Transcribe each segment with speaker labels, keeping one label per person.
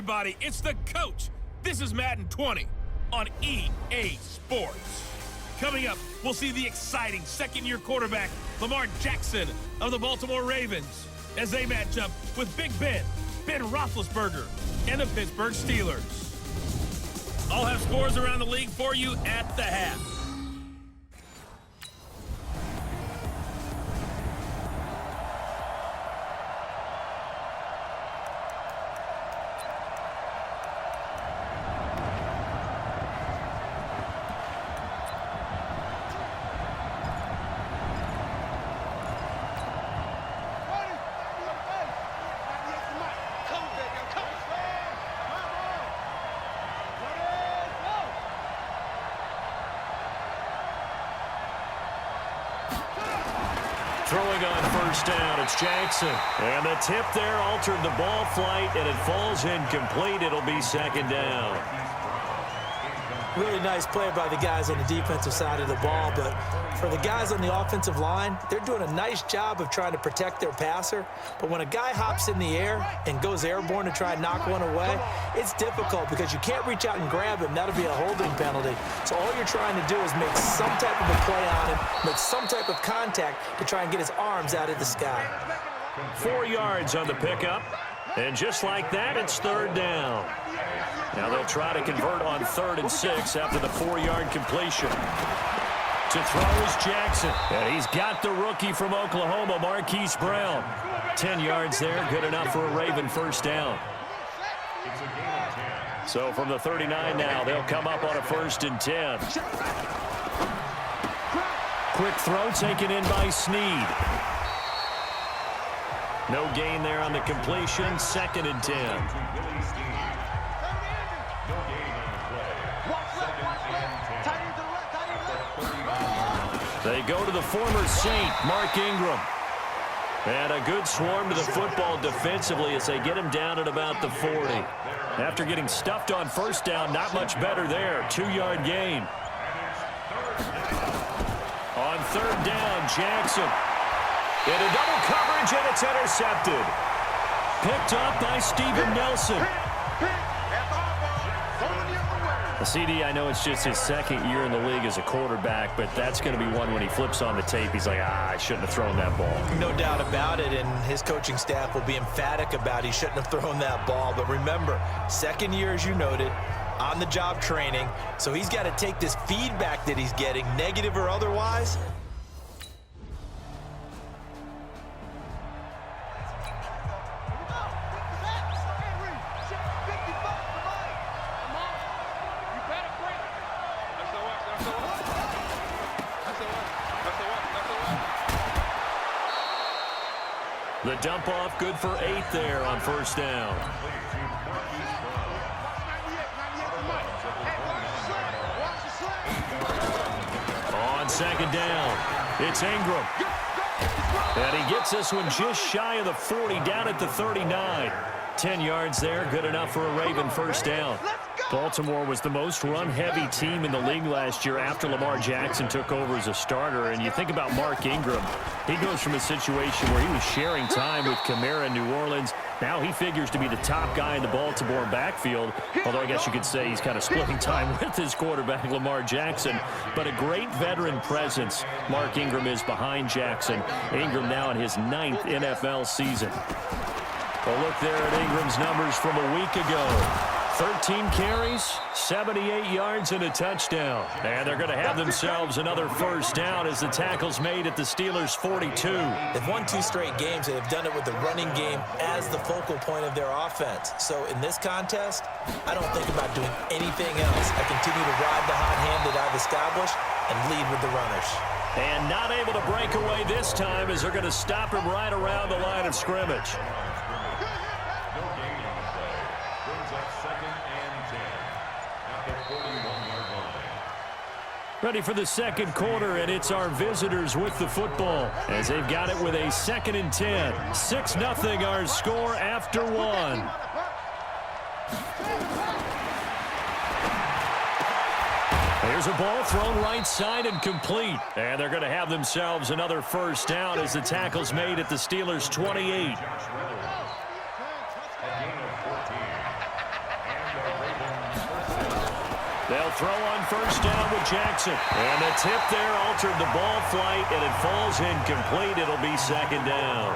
Speaker 1: everybody, it's the coach. This is Madden 20 on EA Sports. Coming up, we'll see the exciting second-year quarterback, Lamar Jackson of the Baltimore Ravens, as they match up with Big Ben Roethlisberger, and the Pittsburgh Steelers. I'll have scores around the league for you at the half.
Speaker 2: Throwing on first down, it's Jackson. And the tip there altered the ball flight, and it falls incomplete. It'll be second down.
Speaker 3: Really nice play by the guys on the defensive side of the ball, but for the guys on the offensive line, they're doing a nice job of trying to protect their passer. But when a guy hops in the air and goes airborne to try and knock one away, it's difficult because you can't reach out and grab him. That'll be a holding penalty. So all you're trying to do is make some type of a play on him, make some type of contact to try and get his arms out of the sky.
Speaker 2: 4 yards on the pickup, and just like that, it's third down. Now they'll try to convert on 3rd and 6 after the 4-yard completion. To throw is Jackson, and he's got the rookie from Oklahoma, Marquise Brown. 10 yards there, good enough for a Raven first down. So from the 39 now, they'll come up on a 1st and 10. Quick throw taken in by Snead. No gain there on the completion, 2nd and 10. They go to the former Saint, Mark Ingram. And a good swarm to the football defensively as they get him down at about the 40. After getting stuffed on first down, not much better there. 2-yard gain. On 3rd down, Jackson. Into double coverage, and it's intercepted. Picked up by Steven Nelson. CD, I know it's just his 2nd year in the league as a quarterback, but that's going to be one when he flips on the tape, he's like, I shouldn't have thrown that ball.
Speaker 3: No doubt about it, and his coaching staff will be emphatic about he shouldn't have thrown that ball. But remember, 2nd year, as you noted, on-the-job training, so he's got to take this feedback that he's getting, negative or otherwise.
Speaker 2: The dump off good for 8 there on 1st down. On 2nd down, it's Ingram. And he gets this one just shy of the 40, down at the 39. 10 yards there, good enough for a Raven first down. Baltimore was the most run-heavy team in the league last year after Lamar Jackson took over as a starter. And you think about Mark Ingram, he goes from a situation where he was sharing time with Kamara in New Orleans. Now he figures to be the top guy in the Baltimore backfield, although I guess you could say he's kind of splitting time with his quarterback, Lamar Jackson. But a great veteran presence Mark Ingram is behind Jackson. Ingram now in his 9th NFL season. A look there at Ingram's numbers from a week ago. 13 carries, 78 yards, and a touchdown. And they're going to have themselves another first down as the tackle's made at the Steelers' 42.
Speaker 3: They've won 2 straight games, and they've done it with the running game as the focal point of their offense. So in this contest, I don't think about doing anything else. I continue to ride the hot hand that I've established and lead with the runners.
Speaker 2: And not able to break away this time as they're going to stop him right around the line of scrimmage. Ready for the second quarter, and it's our visitors with the football as they've got it with a 2nd and 10. 6-0 our score after 1. Here's a ball thrown right side and complete. And they're going to have themselves another first down as the tackle's made at the Steelers' 28. They'll throw on first down with Jackson. And the tip there altered the ball flight, and it falls incomplete. It'll be second down.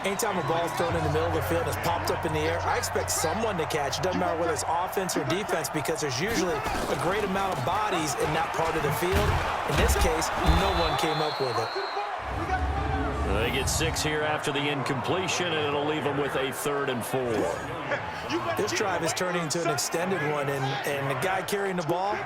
Speaker 3: Anytime a ball's thrown in the middle of the field and it's popped up in the air, I expect someone to catch. It doesn't matter whether it's offense or defense because there's usually a great amount of bodies in that part of the field. In this case, no one came up with it.
Speaker 2: They get 6 here after the incompletion, and it'll leave them with a 3rd and 4.
Speaker 3: This drive is turning into an extended one, and the guy carrying the ball,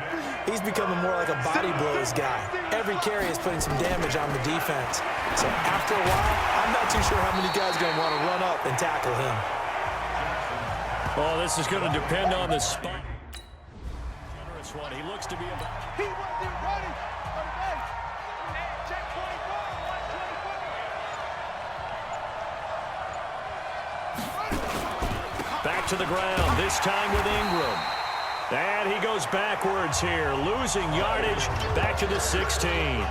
Speaker 3: he's becoming more like a body blows guy. Every carry is putting some damage on the defense. So after a while, I'm not too sure how many guys are going to want to run up and tackle him.
Speaker 2: Well, this is going to depend on the spot. He looks to be about.
Speaker 4: He wasn't running. Check 24.
Speaker 2: Back to the ground, this time with Ingram. And he goes backwards here, losing yardage back to the 16.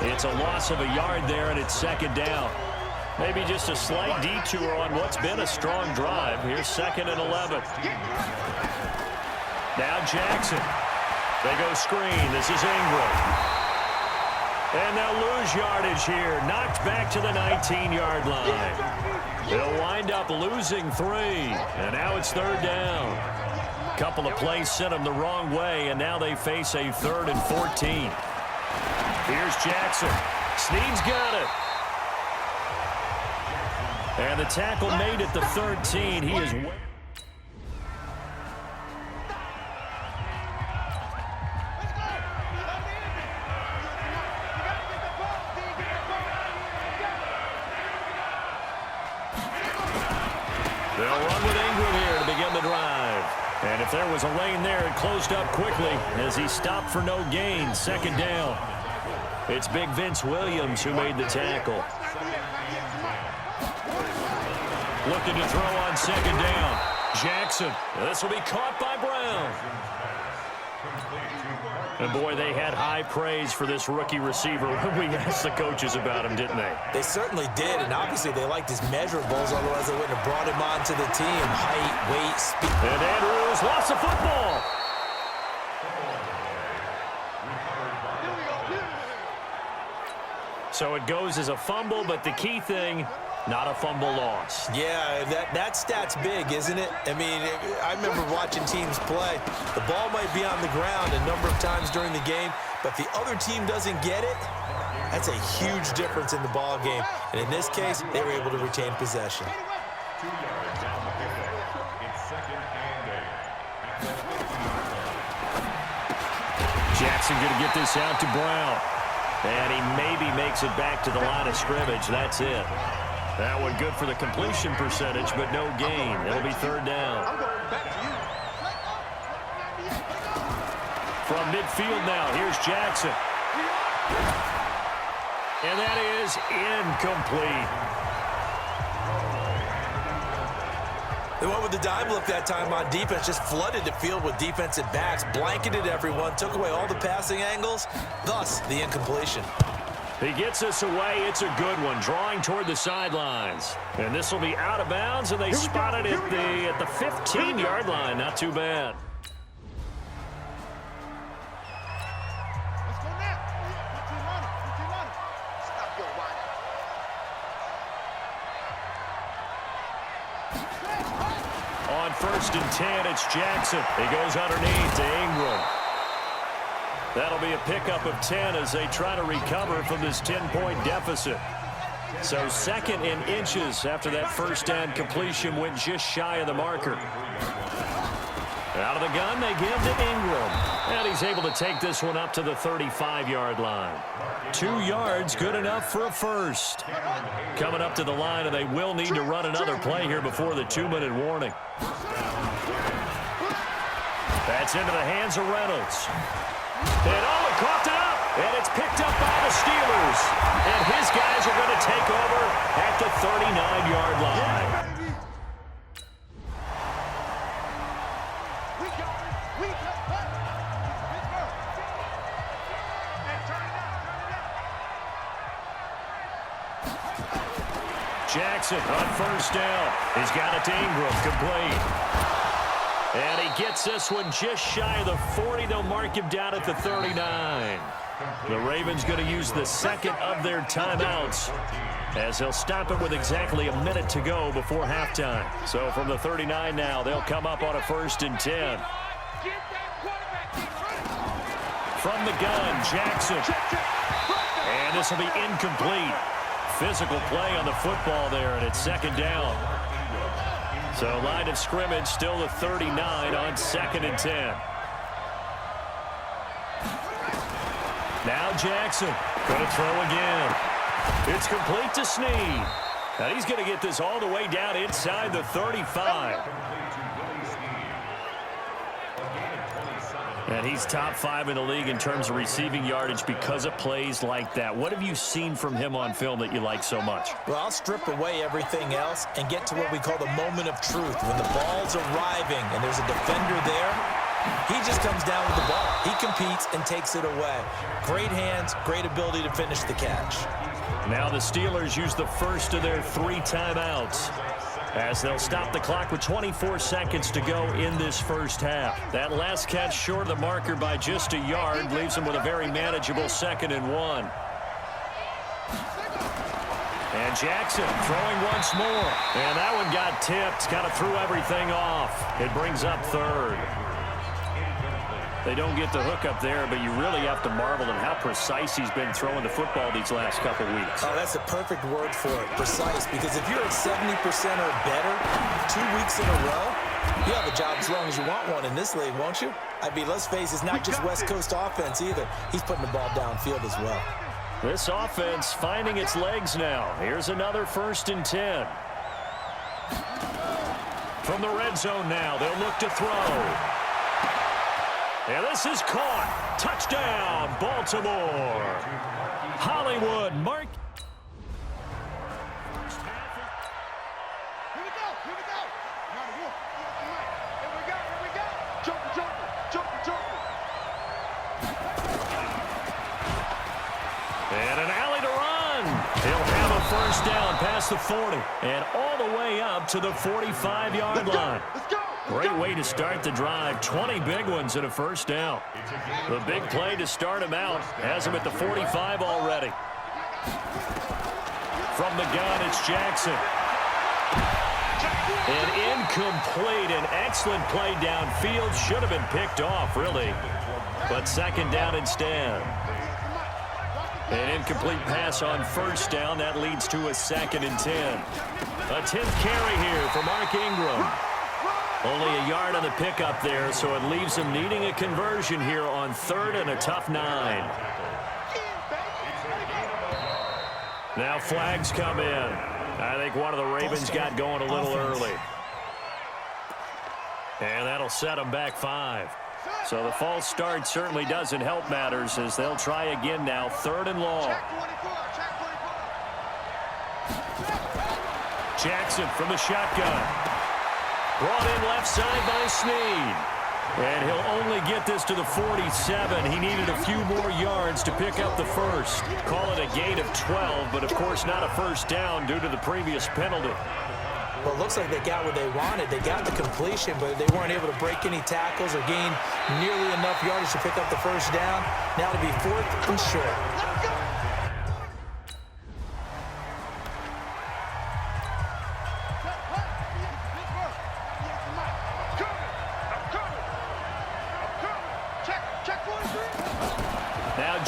Speaker 2: It's a loss of a yard there, and it's second down. Maybe just a slight detour on what's been a strong drive. Here's 2nd and 11. Now Jackson. They go screen. This is Ingram. And they'll lose yardage here. Knocked back to the 19-yard line. They'll wind up losing 3. And now it's 3rd down. Couple of plays sent them the wrong way, and now they face a 3rd and 14. Here's Jackson. Snead's got it. And the tackle made at the 13. He is... They'll run with Ingram here to begin the drive. And if there was a lane there, it closed up quickly as he stopped for no gain. 2nd down. It's big Vince Williams who made the tackle. Looking to throw on 2nd down. Jackson. This will be caught by Brown. And boy, they had high praise for this rookie receiver when we asked the coaches about him, didn't they?
Speaker 3: They certainly did, and obviously they liked his measurables, otherwise they wouldn't have brought him onto the team. Height, weight, speed.
Speaker 2: And Andrews lost the football. So it goes as a fumble, but the key thing, not a fumble loss.
Speaker 3: Yeah, that stat's big, isn't it? I mean, I remember watching teams play. The ball might be on the ground a number of times during the game, but if the other team doesn't get it, that's a huge difference in the ball game. And in this case, they were able to retain possession.
Speaker 2: Jackson going to get this out to Brown. And he maybe makes it back to the line of scrimmage. That's it. That one good for the completion percentage, but no gain. It'll be 3rd down. From midfield now, here's Jackson. And that is incomplete.
Speaker 3: They went with the dime look that time on defense, just flooded the field with defensive backs, blanketed everyone, took away all the passing angles, thus the incompletion.
Speaker 2: He gets us away. It's a good one, drawing toward the sidelines. And this will be out of bounds, and they spot it at the 15-yard line. Not too bad.
Speaker 4: Let's go now. Put your running. Stop your whining.
Speaker 2: On 1st and 10, it's Jackson. He goes underneath to Ingram. That'll be a pickup of 10 as they try to recover from this 10-point deficit. So 2nd in inches after that first down completion went just shy of the marker. Out of the gun, they give to Ingram. And he's able to take this one up to the 35-yard line. 2 yards, good enough for a first. Coming up to the line, and they will need to run another play here before the 2-minute warning. That's into the hands of Reynolds. And coughed it up, and it's picked up by the Steelers. And his guys are going to take over at the 39-yard line. Jackson on first down. He's got it to Ingram, complete. And he gets this one just shy of the 40. They'll mark him down at the 39. The Ravens going to use the second of their timeouts, as they'll stop it with exactly a minute to go before halftime. So from the 39 now, they'll come up on a 1st and 10. From the gun, Jackson. And this will be incomplete. Physical play on the football there, and it's 2nd down. So line of scrimmage still the 39 on 2nd and 10. Now Jackson going to throw again. It's complete to Snead. And he's going to get this all the way down inside the 35. And he's top 5 in the league in terms of receiving yardage because of plays like that. What have you seen from him on film that you like so much?
Speaker 3: Well, I'll strip away everything else and get to what we call the moment of truth. When the ball's arriving and there's a defender there, he just comes down with the ball. He competes and takes it away. Great hands, great ability to finish the catch.
Speaker 2: Now the Steelers use the first of their 3 timeouts, as they'll stop the clock with 24 seconds to go in this first half. That last catch short of the marker by just a yard leaves them with a very manageable 2nd and 1. And Jackson throwing once more. And that one got tipped. Kind of threw everything off. It brings up 3rd. They don't get the hook up there, but you really have to marvel at how precise he's been throwing the football these last couple weeks.
Speaker 3: Oh, that's a perfect word for it, precise, because if you're at 70% or better 2 weeks in a row, you have a job as long as you want one in this league, won't you? I mean, let's face it, it's not just West Coast offense either. He's putting the ball downfield as well.
Speaker 2: This offense finding its legs now. Here's another 1st and 10. From the red zone now, they'll look to throw. And this is caught. Touchdown, Baltimore. Hollywood, Mark.
Speaker 4: Here we go. Now the wolf. Here we go. Jumper.
Speaker 2: And an alley to run. He'll have a 1st down past the 40 and all the way up to the 45-yard line.
Speaker 4: Let's go.
Speaker 2: Great way to start the drive. 20 big ones and a 1st down. The big play to start him out has him at the 45 already. From the gun, it's Jackson. An incomplete, an excellent play downfield. Should have been picked off, really. But 2nd down instead. An incomplete pass on 1st down. That leads to a 2nd and 10. A 10th carry here for Mark Ingram. Only a yard on the pickup there, so it leaves him needing a conversion here on 3rd and a tough 9. Now flags come in. I think one of the Ravens got going a little early. And that'll set them back 5. So the false start certainly doesn't help matters, as they'll try again now, 3rd and long. Jackson from the shotgun. Brought in left side by Snead. And he'll only get this to the 47. He needed a few more yards to pick up the 1st. Call it a gain of 12, but of course not a 1st down due to the previous penalty.
Speaker 3: Well, it looks like they got what they wanted. They got the completion, but they weren't able to break any tackles or gain nearly enough yardage to pick up the 1st down. Now to be 4th and short.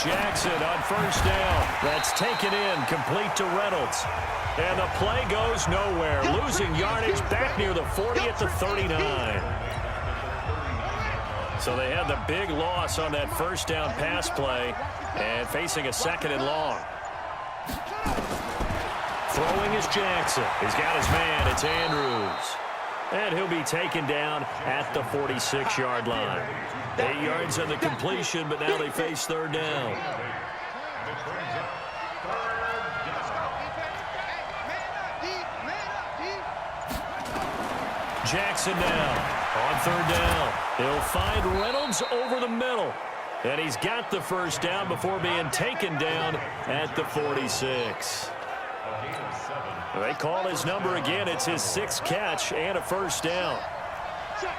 Speaker 2: Jackson on 1st down. That's taken in, complete to Reynolds. And the play goes nowhere. Losing yardage back near the 40 at the 39. So they had the big loss on that 1st down pass play and facing a 2nd and long. Throwing is Jackson. He's got his man. It's Andrews. And he'll be taken down at the 46-yard line. 8 yards on the completion, but now they face 3rd down. Jackson now on 3rd down. He'll find Reynolds over the middle. And he's got the 1st down before being taken down at the 46. They call his number again. It's his 6th catch and a 1st down.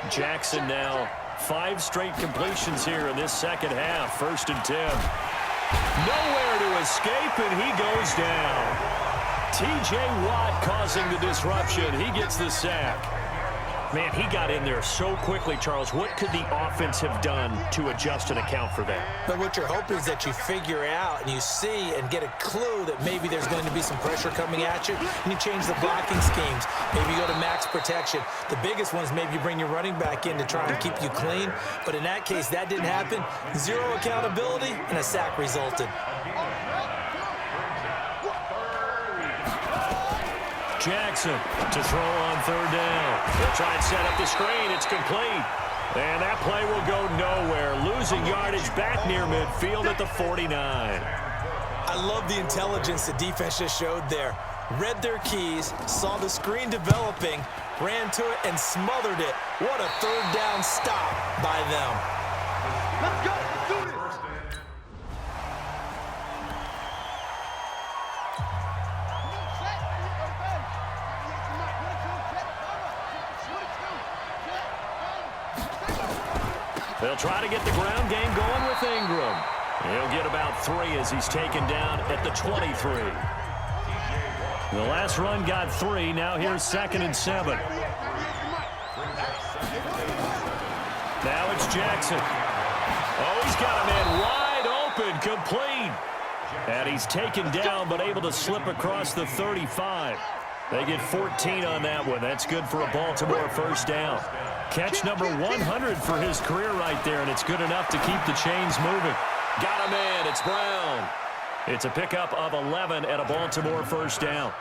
Speaker 2: Jackson now 5 straight completions here in this second half. 1st and 10. Nowhere to escape, and he goes down. T.J. Watt causing the disruption. He gets the sack. Man, he got in there so quickly, Charles. What could the offense have done to adjust and account for that?
Speaker 3: But what you're hoping is that you figure out and you see and get a clue that maybe there's going to be some pressure coming at you, and you change the blocking schemes. Maybe you go to max protection. The biggest one is maybe you bring your running back in to try and keep you clean. But in that case, that didn't happen. 0 accountability, and a sack resulted.
Speaker 2: Jackson to throw on 3rd down. They'll try and set up the screen. It's complete. And that play will go nowhere. Losing yardage back near midfield at the 49.
Speaker 3: I love the intelligence the defense just showed there. Read their keys, saw the screen developing, ran to it, and smothered it. What a 3rd down stop by them.
Speaker 4: Let's go. Let's do this.
Speaker 2: They'll try to get the ground game going with Ingram. He'll get about 3 as he's taken down at the 23. The last run got 3. Now here's 2nd and 7. Now it's Jackson. Oh, he's got a man wide open, complete. And he's taken down but able to slip across the 35. They get 14 on that one. That's good for a Baltimore 1st down. Catch number 100 for his career right there, and it's good enough to keep the chains moving. Got a man. It's Brown. It's a pickup of 11 at a Baltimore 1st down.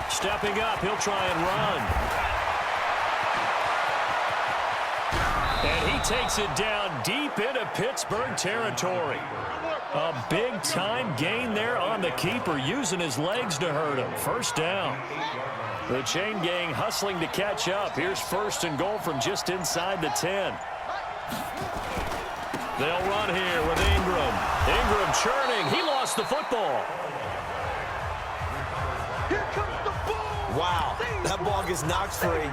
Speaker 2: Stepping up, he'll try and run. And he takes it down deep into Pittsburgh territory. A big-time gain there on the keeper, using his legs to hurt him. 1st down. The chain gang hustling to catch up. Here's 1st and goal from just inside the 10. They'll run here with Ingram. Ingram churning. He lost the football.
Speaker 4: Here comes the ball.
Speaker 3: Wow, that ball gets knocked free,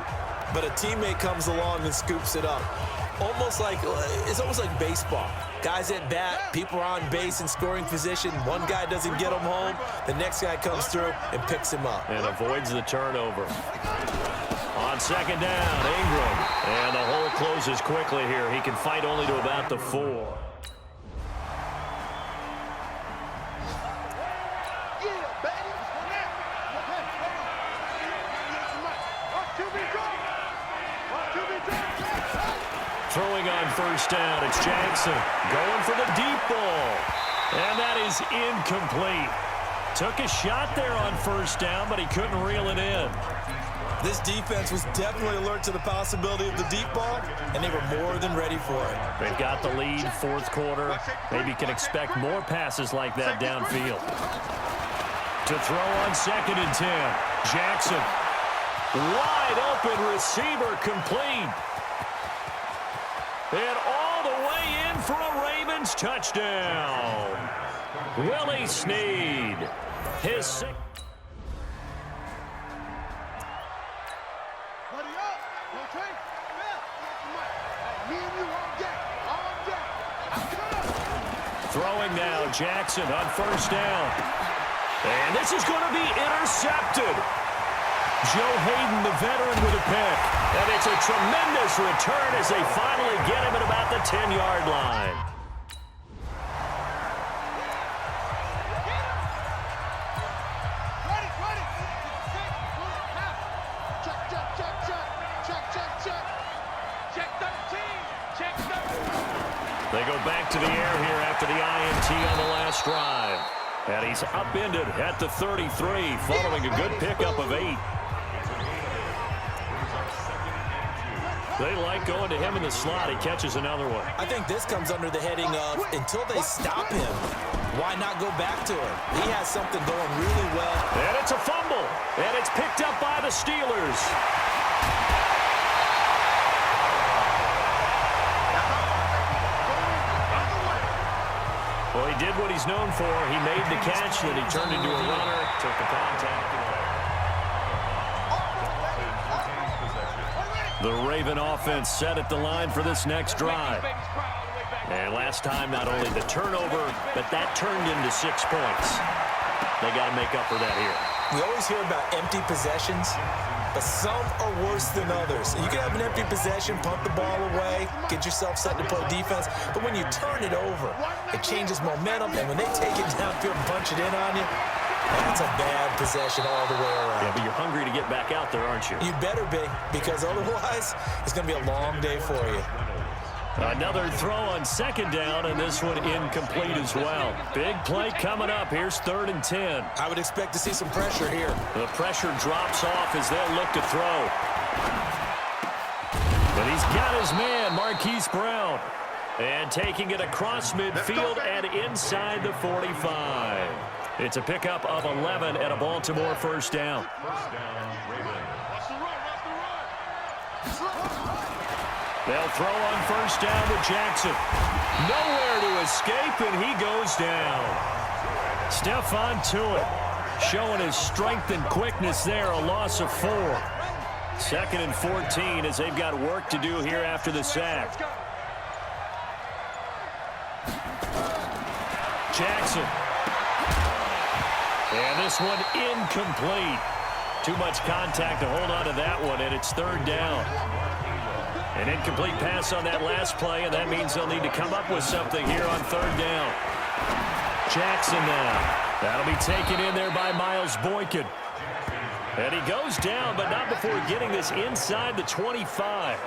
Speaker 3: but a teammate comes along and scoops it up. It's almost like baseball. Guys at bat, people are on base in scoring position. One guy doesn't get him home. The next guy comes through and picks him up.
Speaker 2: And avoids the turnover. On 2nd down, Ingram. And the hole closes quickly here. He can fight only to about the 4.
Speaker 4: Yeah, baby.
Speaker 2: Throwing on 1st down, it's Jackson. Going for the deep ball. And that is incomplete. Took a shot there on 1st down, but he couldn't reel it in.
Speaker 3: This defense was definitely alert to the possibility of the deep ball, and they were more than ready for it.
Speaker 2: They've got the lead, 4th quarter. Maybe can expect more passes like that downfield. To throw on 2nd and 10. Jackson. Wide open receiver, complete. And all the way in for a Ravens touchdown. Willie Snead. His 6th.
Speaker 4: Buddy up. Okay. Me and you on deck. On deck.
Speaker 2: Throwing now, Jackson on 1st down. And this is going to be intercepted. Joe Hayden, the veteran, with a pick. And it's a tremendous return as they finally get him at about the 10-yard line.
Speaker 4: Ready. Check 13. Check 13.
Speaker 2: They go back to the air here after the INT on the last drive. And he's upended at the 33, following a good pickup of 8. They like going to him in the slot. He catches another one.
Speaker 3: I think this comes under the heading of, until they stop him, why not go back to him? He has something going really well.
Speaker 2: And it's a fumble. And it's picked up by the Steelers. Well, he he did what he's known for. He made the catch, then he turned into a runner, took the contact away. The Raven offense set at the line for this next drive. And last time, not only the turnover, but that turned into 6 points. They got to make up for that here.
Speaker 3: We always hear about empty possessions, but some are worse than others. You can have an empty possession, pump the ball away, get yourself set to play defense, but when you turn it over, it changes momentum, and when they take it downfield and punch it in on you, that's a bad possession all the way around.
Speaker 2: Yeah, but you're hungry to get back out there, aren't you?
Speaker 3: You better be, because otherwise, it's going to be a long day for you.
Speaker 2: Another throw on second down, and this one incomplete as well. Big play coming up. Here's 3rd and 10.
Speaker 3: I would expect to see some pressure here.
Speaker 2: The pressure drops off as they'll look to throw. But he's got his man, Marquise Brown. And taking it across midfield and inside the 45. It's a pickup of 11 and a Baltimore first down. They'll throw on first down to Jackson. Nowhere to escape, and he goes down. Stephon Tuitt showing his strength and quickness there, a loss of 4. 2nd and 14 as they've got work to do here after the sack. Jackson. And this one incomplete. Too much contact to hold on to that one, and it's 3rd down. An incomplete pass on that last play, and that means they'll need to come up with something here on 3rd down. Jackson now. That'll be taken in there by Miles Boykin. And he goes down, but not before getting this inside the 25.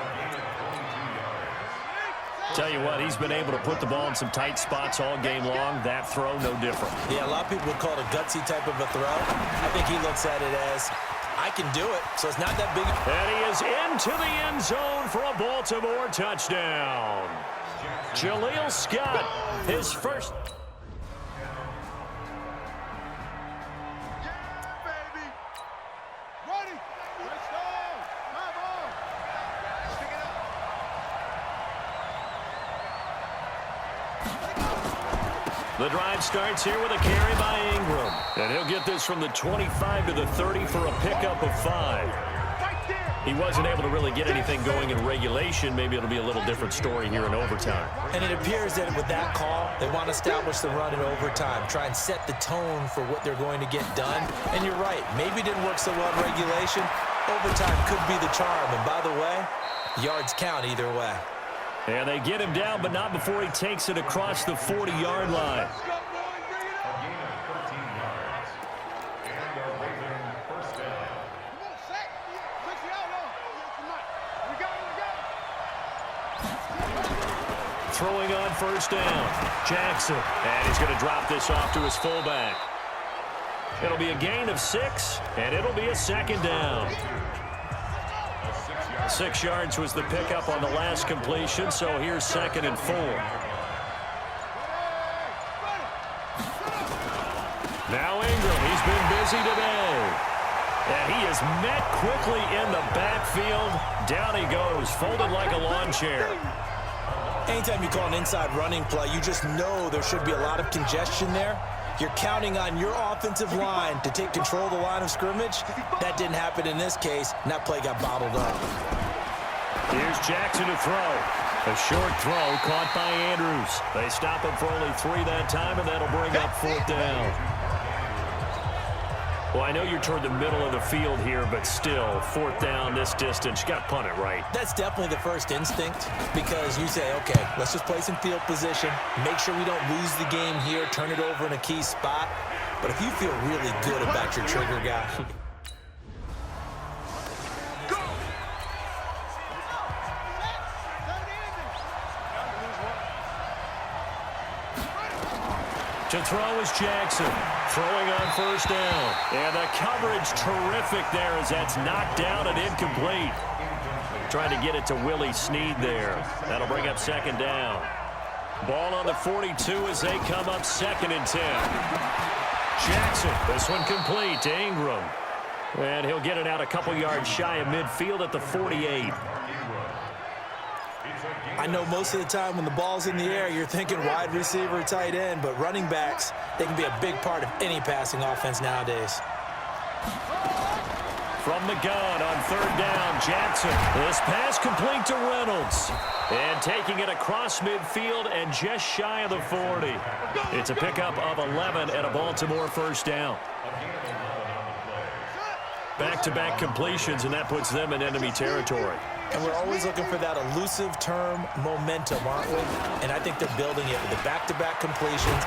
Speaker 2: Tell you what, he's been able to put the ball in some tight spots all game long. That throw, no different.
Speaker 3: Yeah, a lot of people would call it a gutsy type of a throw. I think he looks at it as, I can do it, so it's not that big.
Speaker 2: And he is into the end zone for a Baltimore touchdown. Jaleel Scott, his first. The drive starts here with a carry by Ingram. And he'll get this from the 25 to the 30 for a pickup of 5. He wasn't able to really get anything going in regulation. Maybe it'll be a little different story here in overtime.
Speaker 3: And it appears that with that call, they want to establish the run in overtime, try and set the tone for what they're going to get done. And you're right, maybe it didn't work so well in regulation. Overtime could be the charm. And by the way, yards count either way.
Speaker 2: And they get him down, but not before he takes it across the 40-yard line. Throwing on first down, Jackson. And he's going to drop this off to his fullback. It'll be a gain of 6, and it'll be a 2nd down. 6 yards was the pickup on the last completion, so here's 2nd and 4. Now Ingram, he's been busy today. And he is met quickly in the backfield. Down he goes, folded like a lawn chair.
Speaker 3: Anytime you call an inside running play, you just know there should be a lot of congestion there. You're counting on your offensive line to take control of the line of scrimmage. That didn't happen in this case, and that play got bottled up.
Speaker 2: Here's Jackson to throw. A short throw caught by Andrews. They stop him for only 3 that time, and that'll bring up 4th down. Well, I know you're toward the middle of the field here, but still, 4th down, this distance, you got to punt it right.
Speaker 3: That's definitely the first instinct, because you say, okay, let's just play some field position, make sure we don't lose the game here, turn it over in a key spot. But if you feel really good about your trigger guy,
Speaker 2: to throw is Jackson, throwing on first down. And the coverage terrific there as that's knocked down and incomplete. Trying to get it to Willie Snead there. That'll bring up 2nd down. Ball on the 42 as they come up 2nd and 10. Jackson, this one complete to Ingram. And he'll get it out a couple yards shy of midfield at the 48.
Speaker 3: I know most of the time when the ball's in the air, you're thinking wide receiver, tight end, but running backs, they can be a big part of any passing offense nowadays.
Speaker 2: From the gun on third down, Jackson. This pass complete to Reynolds. And taking it across midfield and just shy of the 40. It's a pickup of 11 and a Baltimore first down. Back-to-back completions, and that puts them in enemy territory.
Speaker 3: And we're always looking for that elusive term momentum, aren't we? And I think they're building it with the back-to-back completions.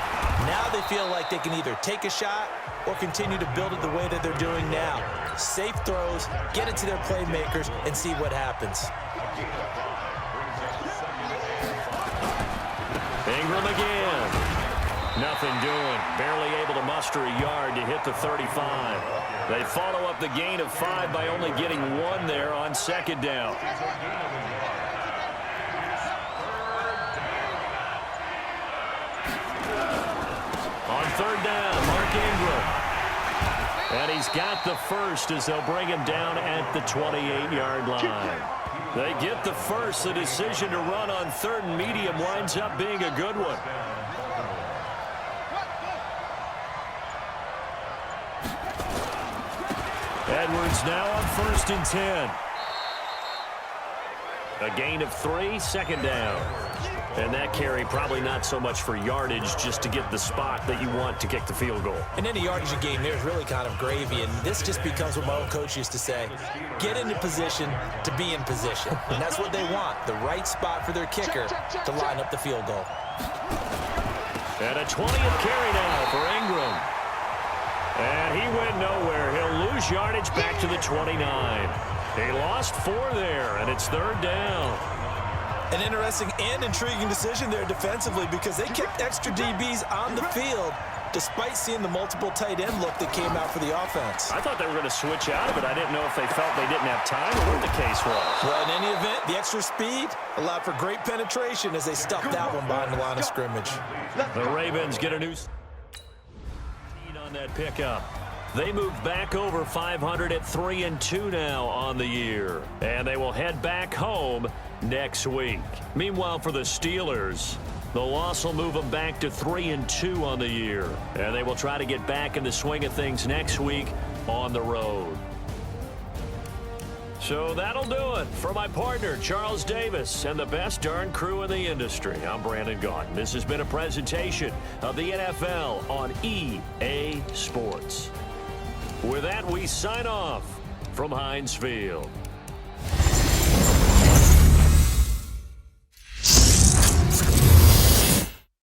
Speaker 3: Now they feel like they can either take a shot or continue to build it the way that they're doing now. Safe throws, get it to their playmakers, and see what happens.
Speaker 2: Ingram again. Nothing doing. Barely able to muster a yard to hit the 35. They follow up the gain of 5 by only getting 1 there on second down. On third down, Mark Ingram. And he's got the first as they'll bring him down at the 28-yard line. They get the first. The decision to run on third and medium winds up being a good one. Edwards now on 1st and 10. A gain of 3, second down. And that carry probably not so much for yardage, just to get the spot that you want to kick the field goal.
Speaker 3: In any yardage game, there's really kind of gravy, and this just becomes what my old coach used to say, get into position to be in position. And that's what they want, the right spot for their kicker to line up the field goal.
Speaker 2: And a 20th carry now for Ingram. And he went nowhere. He'll lose yardage back to the 29. He lost 4 there, and it's third down.
Speaker 3: An interesting and intriguing decision there defensively because they kept extra DBs on the field despite seeing the multiple tight end look that came out for the offense.
Speaker 2: I thought they were going to switch out of it. I didn't know if they felt they didn't have time or what the case was.
Speaker 3: Well, in any event, the extra speed allowed for great penetration as they stuffed that one behind the line of scrimmage.
Speaker 2: The Ravens get a new lead on that pickup. They move back over 500 at 3-2 now on the year. And they will head back home next week. Meanwhile, for the Steelers, the loss will move them back to 3-2 on the year. And they will try to get back in the swing of things next week on the road. So that'll do it for my partner, Charles Davis, and the best darn crew in the industry. I'm Brandon Gaudin. This has been a presentation of the NFL on EA Sports. With that, we sign off from Heinz Field.